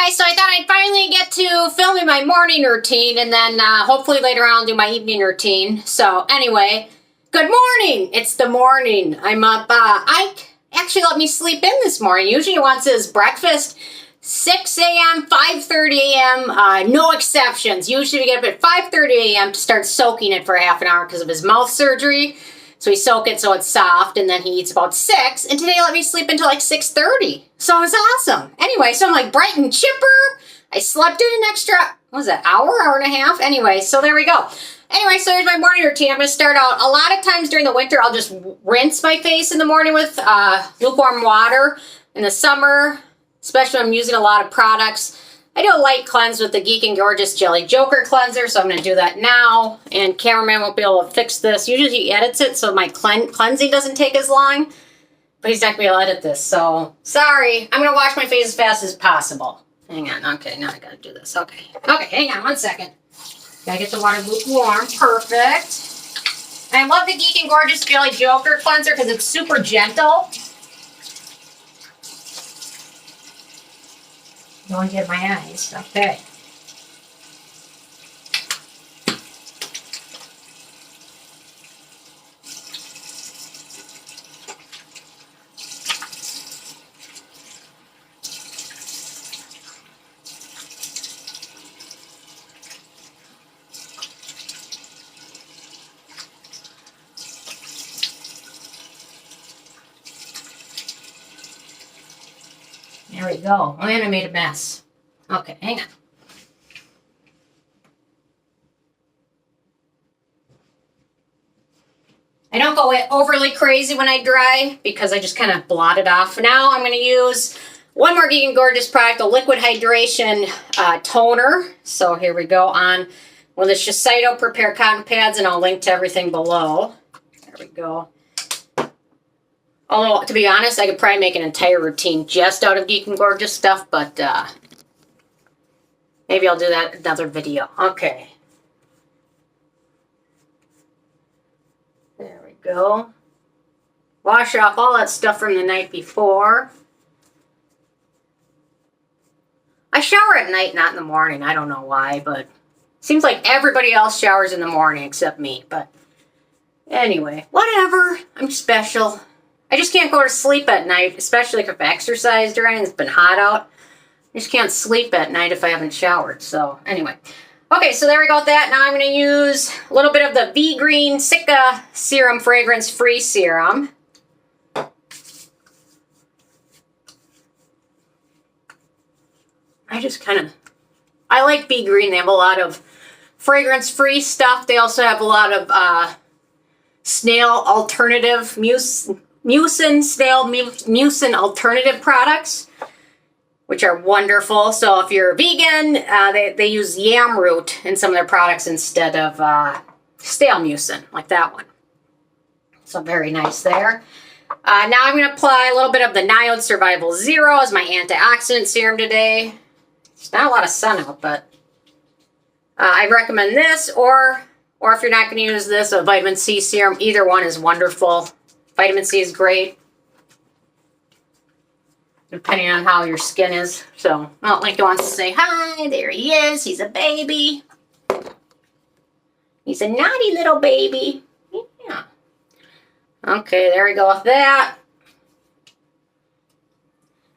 guys, so I thought I'd finally get to filming my morning routine, and then hopefully later on I'll do my evening routine. So anyway, good morning. It's the morning. I'm up. Ike actually let me sleep in this morning. Usually he wants his breakfast 6 a.m., 5:30 a.m., no exceptions. Usually we get up at 5:30 a.m. to start soaking it for half an hour because of his mouth surgery. So we soak it so it's soft, and then he eats about 6. And today he let me sleep until like 6:30. So it was awesome. Anyway, so I'm like bright and chipper. I slept in an extra, what was that, hour and a half? Anyway, so there we go. Anyway, so here's my morning routine. I'm going to start out, a lot of times during the winter, I'll just rinse my face in the morning with lukewarm water. In the summer, especially when I'm using a lot of products, I do a light cleanse with the Geek and Gorgeous Jelly Joker Cleanser, so I'm going to do that now. And cameraman won't be able to fix this. Usually he edits it so my cleansing doesn't take as long, but he's not going to be able to edit this, so sorry. I'm going to wash my face as fast as possible. Hang on. Okay, now I got to do this. Okay, hang on 1 second. Gotta get the water lukewarm. Perfect. And I love the Geek and Gorgeous Jelly Joker Cleanser because it's super gentle. Don't get my eyes. Okay. There we go. Oh, and I made a mess. Okay, hang on. I don't go overly crazy when I dry because I just kind of blot it off. Now I'm going to use one more Geek and Gorgeous product, a liquid hydration toner. So here we go on one of the Shiseido Prepare cotton pads, and I'll link to everything below. There we go. Although, to be honest, I could probably make an entire routine just out of Geek and Gorgeous stuff, but maybe I'll do that in another video. Okay. There we go. Wash off all that stuff from the night before. I shower at night, not in the morning. I don't know why, but it seems like everybody else showers in the morning except me. But anyway, whatever. I'm special. I just can't go to sleep at night, especially if I've exercised during and it's been hot out. I just can't sleep at night if I haven't showered. So anyway. Okay, so there we go with that. Now I'm going to use a little bit of the Vegreen Cica Serum Fragrance-Free Serum. I like Vegreen. They have a lot of fragrance-free stuff. They also have a lot of snail alternative mucin alternative products, which are wonderful. So if you're vegan, they use yam root in some of their products instead of stale mucin, like that one. So very nice there. Now I'm going to apply a little bit of the NIOD Survival Zero as my antioxidant serum today. It's not a lot of sun out, but I recommend this, or if you're not going to use this, a vitamin C serum. Either one is wonderful. Vitamin C is great, depending on how your skin is. So, well, Lincoln wants to say hi. There he is. He's a baby. He's a naughty little baby. Yeah. Okay, there we go with that.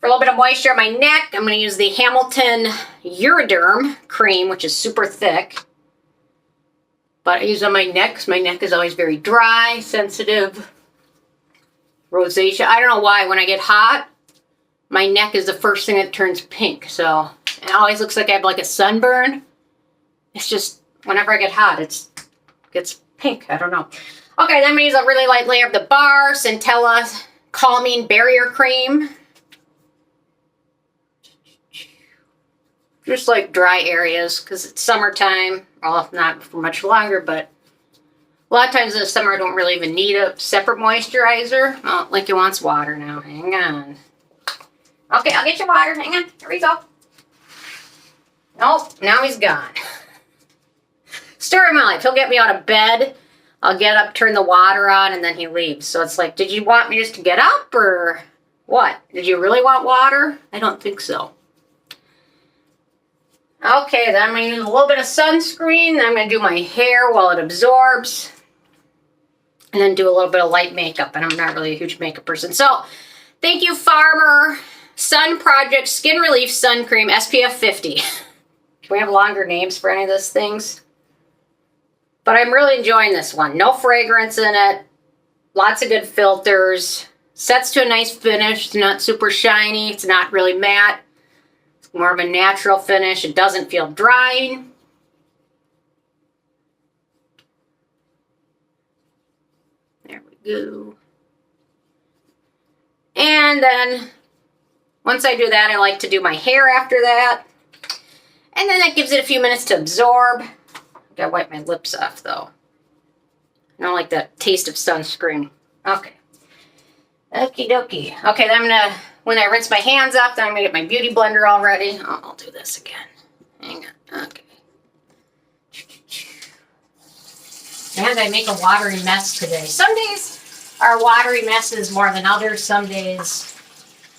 For a little bit of moisture on my neck, I'm going to use the Hamilton Euroderm cream, which is super thick. But I use it on my neck because my neck is always very dry, sensitive. Rosacea. I don't know why. When I get hot, my neck is the first thing that turns pink. So it always looks like I have like a sunburn. It's just whenever I get hot, it gets pink. I don't know. Okay, then I'm going to use a really light layer of the Barr Centella Calming Barrier Cream. Just like dry areas because it's summertime. Well, not for much longer, but a lot of times in the summer I don't really even need a separate moisturizer. Oh, Lincoln wants water now. Hang on. Okay, I'll get you water. Hang on. Here we go. Nope, now he's gone. Story of my life. He'll get me out of bed. I'll get up, turn the water on, and then he leaves. So it's like, did you want me just to get up or what? Did you really want water? I don't think so. Okay, then I'm going to use a little bit of sunscreen. Then I'm going to do my hair while it absorbs. And then do a little bit of light makeup. And I'm not really a huge makeup person. So, thank you, Farmer Sun Project Skin Relief Sun Cream SPF 50. Can we have longer names for any of those things? But I'm really enjoying this one. No fragrance in it. Lots of good filters. Sets to a nice finish. It's not super shiny. It's not really matte. It's more of a natural finish. It doesn't feel drying. There we go. And then, once I do that, I like to do my hair after that. And then that gives it a few minutes to absorb. Gotta wipe my lips off, though. I don't like that taste of sunscreen. Okay. Okie dokie. Okay, then I'm gonna, when I rinse my hands off, then I'm gonna get my beauty blender all ready. Oh, I'll do this again. Hang on. Okay. And I make a watery mess today. Some days are watery messes more than others. Some days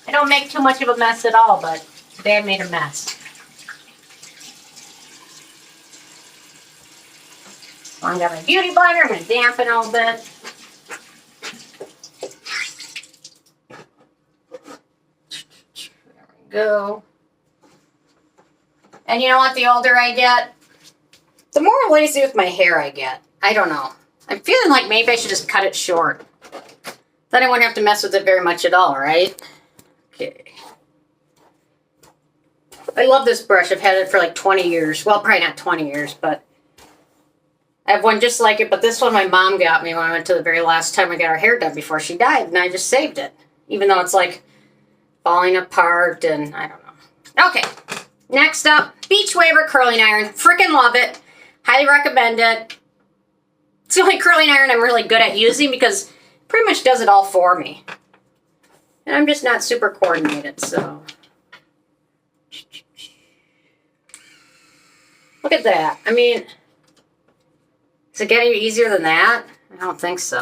I don't make too much of a mess at all, but today I made a mess. I got my beauty blender. I'm going to dampen a little bit. There we go. And you know what? The older I get, the more lazy with my hair I get. I don't know. I'm feeling like maybe I should just cut it short. Then I won't have to mess with it very much at all, right? Okay. I love this brush. I've had it for like 20 years. Well, probably not 20 years, but I have one just like it, but this one my mom got me when I went to the very last time I got her hair done before she died, and I just saved it. Even though it's like falling apart, and I don't know. Okay, next up, Beach Waver Curling Iron. Freaking love it. Highly recommend it. It's the only curling iron I'm really good at using because it pretty much does it all for me. And I'm just not super coordinated, so. Look at that. I mean, is it getting easier than that? I don't think so.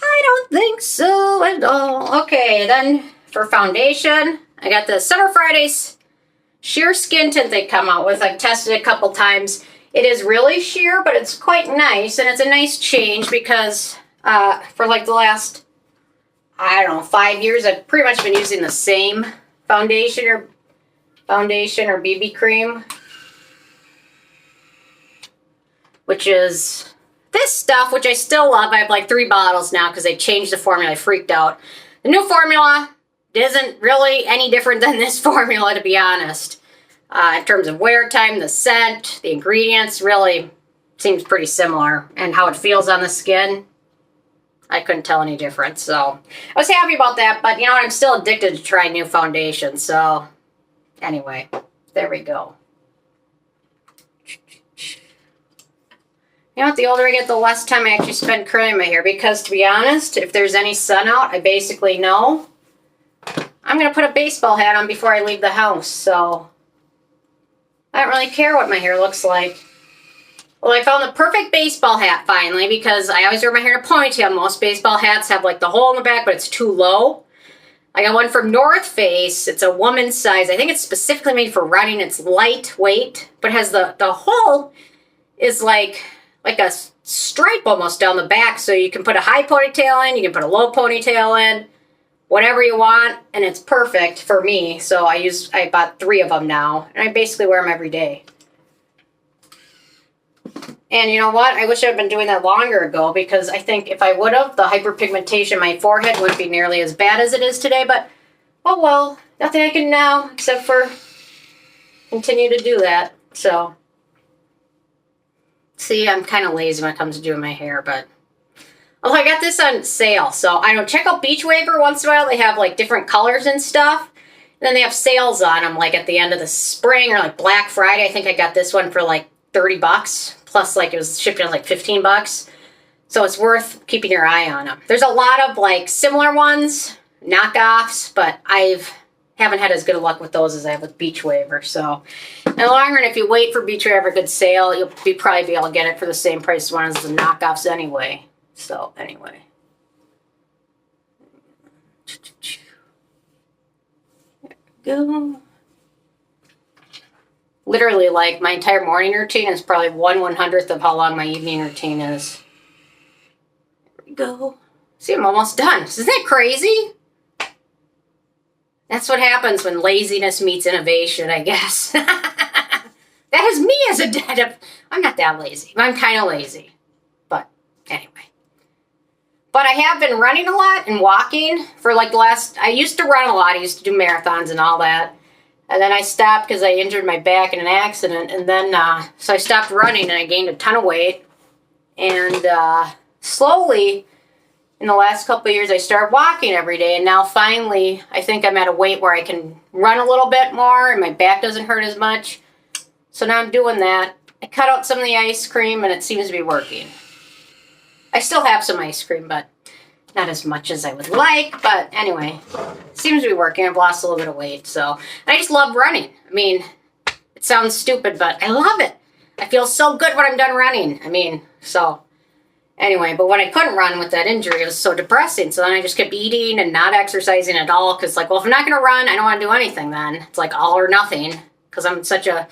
I don't think so at all. Okay, then for foundation, I got the Summer Fridays Sheer Skin Tint they come out with. I've tested it a couple times. It is really sheer, but it's quite nice, and it's a nice change because for like the last, I don't know, 5 years, I've pretty much been using the same foundation or BB cream, which is this stuff, which I still love. I have like 3 bottles now because they changed the formula. I freaked out. The new formula isn't really any different than this formula, to be honest. In terms of wear time, the scent, the ingredients, really seems pretty similar. And how it feels on the skin, I couldn't tell any difference. So I was happy about that, but you know what? I'm still addicted to trying new foundations. So anyway, there we go. You know what? The older I get, the less time I actually spend curling my hair. Because to be honest, if there's any sun out, I basically know I'm going to put a baseball hat on before I leave the house. So I don't really care what my hair looks like. Well, I found the perfect baseball hat finally because I always wear my hair in a ponytail. Most baseball hats have like the hole in the back, but it's too low. I got one from North Face. It's a woman's size. I think it's specifically made for running. It's lightweight, but has the hole is like a stripe almost down the back. So you can put a high ponytail in, you can put a low ponytail in, whatever you want, and it's perfect for me. So I bought 3 of them now, and I basically wear them every day. And you know what? I wish I had been doing that longer ago because I think if I would have, the hyperpigmentation in my forehead wouldn't be nearly as bad as it is today. But, oh well, nothing I can now except for continue to do that. So, see, I'm kind of lazy when it comes to doing my hair, but oh, I got this on sale. So, I don't check out Beach Waver once in a while. They have like different colors and stuff. And then they have sales on them like at the end of the spring or like Black Friday. I think I got this one for like $30. Plus, like, it was shipped in like $15. So it's worth keeping your eye on them. There's a lot of, like, similar ones, knockoffs, but haven't had as good of luck with those as I have with Beach Waver. So, in the long run, if you wait for Beach Waver good sale, you'll probably be able to get it for the same price as one as the knockoffs anyway. So, anyway. There we go. literally like my entire morning routine is probably 1/100th of how long my evening routine is. There we go. See, I'm almost done. Isn't that crazy? That's what happens when laziness meets innovation, I guess. That is me as a dad. I'm not that lazy. I'm kind of lazy. But anyway. But I have been running a lot and walking for like the last... I used to run a lot. I used to do marathons and all that. And then I stopped because I injured my back in an accident. And then, so I stopped running and I gained a ton of weight. And slowly... in the last couple of years, I started walking every day, and now finally, I think I'm at a weight where I can run a little bit more, and my back doesn't hurt as much. So now I'm doing that. I cut out some of the ice cream, and it seems to be working. I still have some ice cream, but not as much as I would like. But anyway, it seems to be working. I've lost a little bit of weight, so. And I just love running. I mean, it sounds stupid, but I love it. I feel so good when I'm done running. I mean, so... anyway, but when I couldn't run with that injury, it was so depressing. So then I just kept eating and not exercising at all. Because, like, well, if I'm not going to run, I don't want to do anything then. It's like all or nothing. Because I'm such a...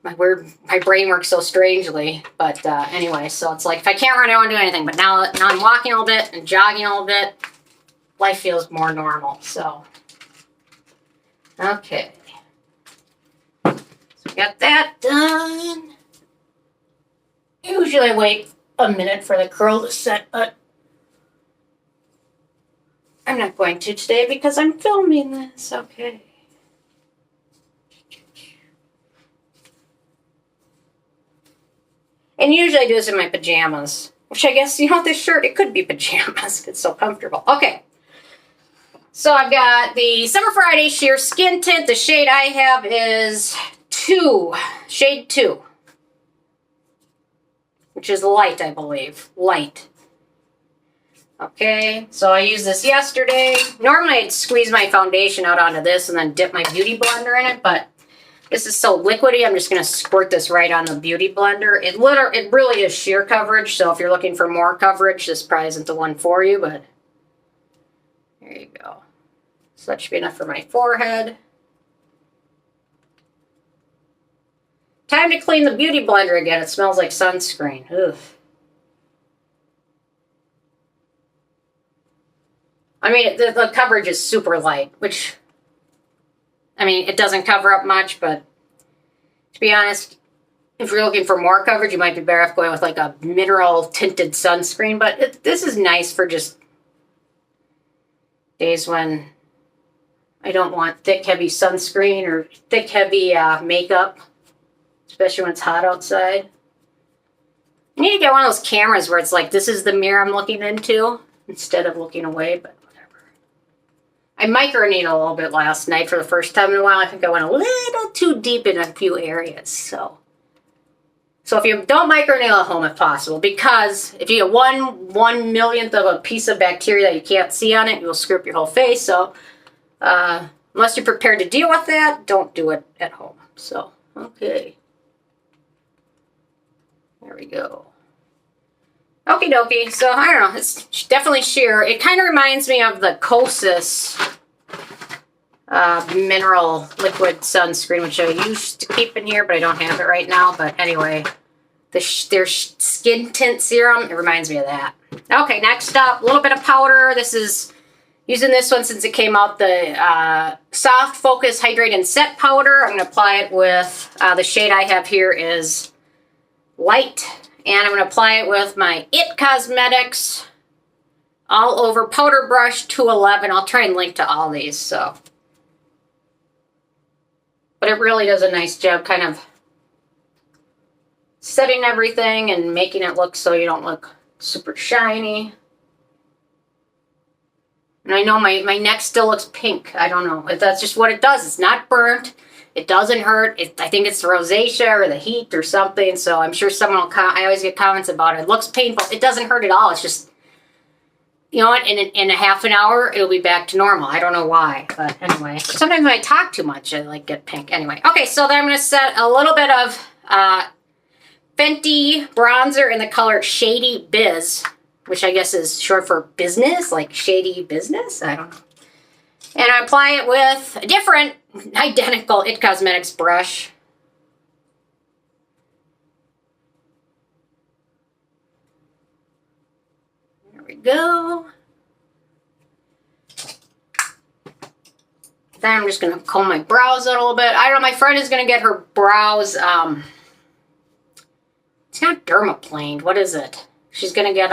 my brain works so strangely. But anyway, so it's like, if I can't run, I don't want to do anything. But now I'm walking a little bit and jogging a little bit. Life feels more normal. So, okay. So we got that done. Usually I wait a minute for the curl to set, but I'm not going to today because I'm filming this. Okay. And usually I do this in my pajamas, which I guess, you know, this shirt, it could be pajamas. It's so comfortable. Okay. So I've got the Summer Friday Sheer Skin Tint. The shade I have is shade 2. Which is light, I believe. Light. Okay, so I used this yesterday. Normally I'd squeeze my foundation out onto this and then dip my beauty blender in it, but this is so liquidy, I'm just going to squirt this right on the beauty blender. It really is sheer coverage, so if you're looking for more coverage, this probably isn't the one for you, but there you go. So that should be enough for my forehead. Time to clean the beauty blender again. It smells like sunscreen. Ugh. I mean, the coverage is super light, which, I mean, it doesn't cover up much, but to be honest, if you're looking for more coverage, you might be better off going with like a mineral tinted sunscreen, but this is nice for just days when I don't want thick, heavy sunscreen or thick, heavy makeup. Especially when it's hot outside. I need to get one of those cameras where it's like, this is the mirror I'm looking into, instead of looking away, but whatever. I microneedled a little bit last night for the first time in a while. I think I went a little too deep in a few areas, so if you don't microneedle at home if possible, because if you get one millionth of a piece of bacteria that you can't see on it, you'll screw up your whole face, so unless you're prepared to deal with that, don't do it at home. So, okay. There we go. Okie dokie. So, I don't know. It's definitely sheer. It kind of reminds me of the Kosas mineral liquid sunscreen, which I used to keep in here, but I don't have it right now. But anyway, their skin tint serum, it reminds me of that. Okay, next up, a little bit of powder. This is using this one since it came out, the Soft Focus Hydrating Set Powder. I'm going to apply it with, the shade I have here is Light. And I'm going to apply it with my IT Causemetics All Over Powder Brush 211. I'll try and link to all these, so. But it really does a nice job kind of setting everything and making it look so you don't look super shiny. And I know my neck still looks pink. I don't know. That's just what it does. It's not burnt. It doesn't hurt. I think it's the rosacea or the heat or something. So I'm sure someone will I always get comments about it. It looks painful. It doesn't hurt at all. It's just, you know what? In a half an hour, it'll be back to normal. I don't know why. But anyway. Sometimes when I talk too much, I like get pink. Anyway. Okay, so then I'm going to set a little bit of Fenty bronzer in the color Shady Biz, which I guess is short for business, like Shady Business. I don't know. And I apply it with a different, identical IT Causemetics brush. go. Then I'm just going to comb my brows out a little bit. I don't know, my friend is going to get her brows, it's not dermaplaned. What is it? She's going to get,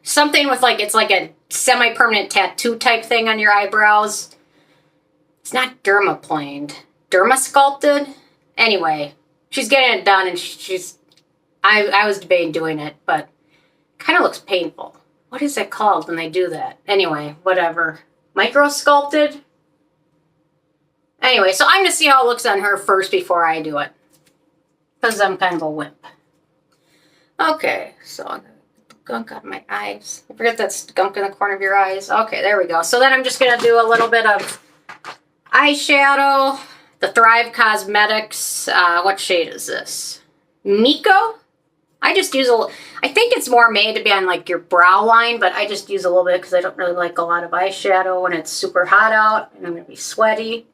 something with like, it's like a semi-permanent tattoo type thing on your eyebrows. It's not dermaplaned. Derma-sculpted? Anyway, she's getting it done and I was debating doing it, but it kind of looks painful. What is it called when they do that? Anyway, whatever. Micro-sculpted? Anyway, so I'm going to see how it looks on her first before I do it. Because I'm kind of a wimp. Okay, so I'm going to get the gunk out of my eyes. I forget that's gunk in the corner of your eyes. Okay, there we go. So then I'm just going to do a little bit of eyeshadow. The Thrive Causemetics. What shade is this? Meiko? I just use I think it's more made to be on like your brow line, but I just use a little bit because I don't really like a lot of eyeshadow when it's super hot out and I'm going to be sweaty.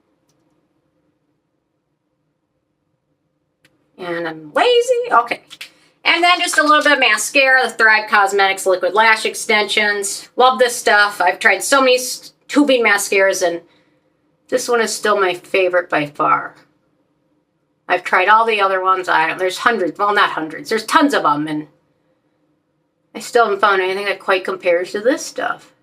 And I'm lazy. Okay. And then just a little bit of mascara, the Thrive Causemetics Liquid Lash Extensions. Love this stuff. I've tried so many tubing mascaras and this one is still my favorite by far. I've tried all the other ones. There's hundreds. Well, not hundreds. There's tons of them. And I still haven't found anything that quite compares to this stuff.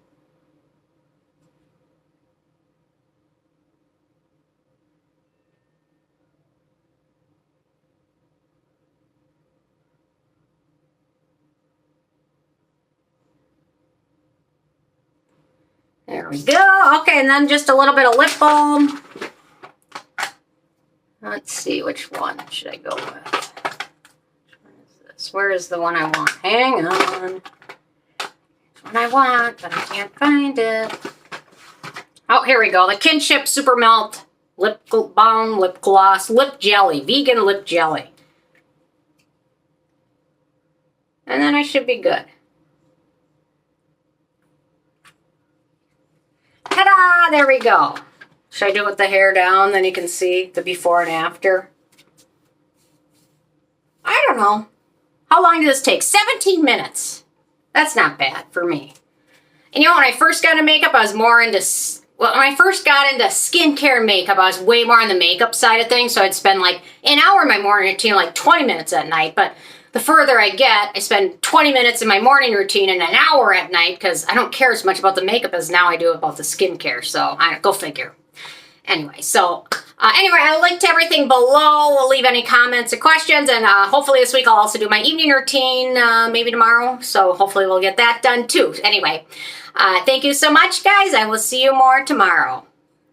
There we go. Okay, and then just a little bit of lip balm. Let's see, which one should I go with? Which one is this? Where is the one I want? Hang on. Which one I want, but I can't find it. Oh, here we go. The Kinship Super Melt Lip Balm, Lip Gloss, Lip Jelly. Vegan Lip Jelly. And then I should be good. Ta-da! There we go. Should I do it with the hair down? Then you can see the before and after. I don't know. How long did this take? 17 minutes. That's not bad for me. And you know, when I first got into makeup, I was more into... Well, when I first got into skincare and makeup, I was way more on the makeup side of things. So I'd spend like an hour in my morning routine, like 20 minutes at night. But the further I get, I spend 20 minutes in my morning routine and an hour at night because I don't care as much about the makeup as now I do about the skincare. So go figure. Anyway, so anyway, I'll link to everything below. We'll leave any comments or questions. And hopefully this week I'll also do my evening routine, maybe tomorrow. So hopefully we'll get that done too. Anyway, thank you so much, guys. I will see you more tomorrow.